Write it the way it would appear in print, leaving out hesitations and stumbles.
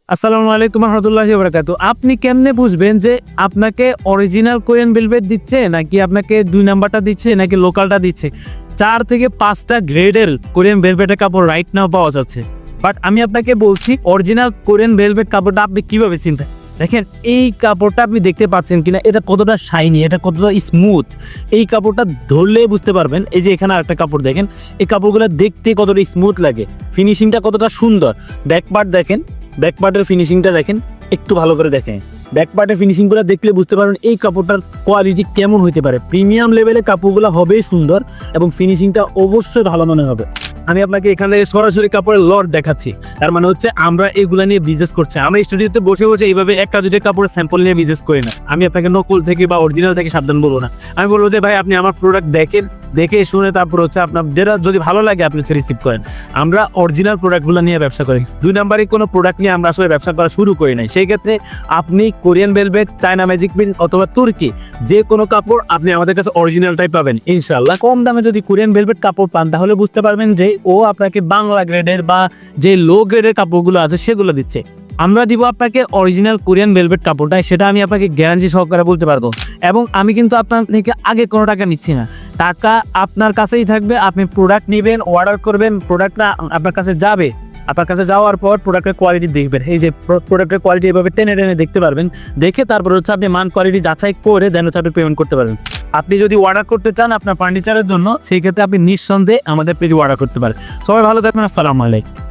আসসালামু আলাইকুম রহমতুল্লাহি ওয়া বারাকাতুহু। আপনি কেমনে বুঝবেন যে আপনাকে অরিজিনাল কোরিয়ান ভেলভেট দিচ্ছে নাকি আপনাকে ২ নাম্বারটা দিচ্ছে নাকি লোকালটা দিচ্ছে? ৪ থেকে ৫টা গ্রেডের কোরিয়ান ভেলভেটের কাপড় রাইট নাও পাওয়া যাচ্ছে। বাট আমি আপনাকে বলছি অরিজিনাল কোরিয়ান ভেলভেট কাপড়টা আপনি কিভাবে চিনবেন? দেখেন এই কাপড়টা আপনি দেখতে পাচ্ছেন কিনা, এটা কতটা শাইনি, এটা কতটা স্মুথ। এই কাপড়টা ধরলে বুঝতে পারবেন। এই যে এখানে আরেকটা কাপড় দেখেন, এই কাপড়গুলো দেখতে কতটা স্মুথ লাগে, ফিনিশিংটা কতটা সুন্দর। ব্যাক পার্ট দেখেন, ব্যাক পার্টের ফিনিশিংটা দেখেন, একটু ভালো করে দেখেন। ব্যাক পার্টের ফিনিশিংগুলো দেখলে বুঝতে পারবেন এই কাপড়টার কোয়ালিটি কেমন হতে পারে। প্রিমিয়াম লেভেলের কাপড়গুলো হবেই সুন্দর এবং ফিনিশিংটা অবশ্যই ভালো মনে হবে। আমি আপনাকে এখানে সরাসরি কাপড়ের লট দেখাচ্ছি, তার মানে হচ্ছে আমরা এগুলা নিয়ে বিজনেস করছি। আমরা স্টুডিওতে বসে বসে এইভাবে একটা দুটো কাপড়ের স্যাম্পল নিয়ে বিজনেস করি না। আমি আপনাকে নকল থেকে বা অরিজিনাল থেকে সাবধান বলবো না। আমি বলবো যে ভাই আপনি আমার প্রোডাক্ট দেখেন, দেখে শুনে তারপর হচ্ছে আপনার যেটা যদি ভালো লাগে আপনি হচ্ছে রিসিভ করেন। আমরা অরিজিনাল প্রোডাক্টগুলো নিয়ে ব্যবসা করি। ২ নাম্বারে কোনো প্রোডাক্ট নিয়ে আমরা আসলে ব্যবসা করা শুরু করি নাই। সেই ক্ষেত্রে আপনি Korean velvet, China magic print অথবা তুর্কি যে কোনো কাপড় আপনি আমাদের কাছে অরিজিনালটাই পাবেন ইনশাআল্লাহ। কম দামে যদি কোরিয়ান ভেলভেট কাপড় পান তাহলে বুঝতে পারবেন যে ও আপনাকে বাংলা গ্রেডের বা যে লো গ্রেডের কাপড়গুলো আছে সেগুলো দিচ্ছে। আমরা দিব আপনাকে অরিজিনাল কোরিয়ান ভেলভেট কাপড়টা, সেটা আমি আপনাকে গ্যারান্টি সহকারে বলতে পারবো। এবং আমি কিন্তু আপনার থেকে আগে কোনো টাকা নিচ্ছি না, টাকা আপনার কাছেই থাকবে। আপনি প্রোডাক্ট নেবেন, অর্ডার করবেন, প্রোডাক্টটা আপনার কাছে যাবে। আপনার কাছে যাওয়ার পর প্রোডাক্টের কোয়ালিটি দেখবেন। এই যে প্রোডাক্টের কোয়ালিটি এভাবে টেনে টেনে দেখতে পারবেন। দেখে তারপর হচ্ছে আপনি মান কোয়ালিটি যাচাই করে দেন হচ্ছে আপনি পেমেন্ট করতে পারবেন। আপনি যদি অর্ডার করতে চান আপনার ফার্নিচারের জন্য, সেই ক্ষেত্রে আপনি নিঃসন্দেহে আমাদের পেজে অর্ডার করতে পারেন। সবাই ভালো থাকবেন। আসসালামু আলাইকুম।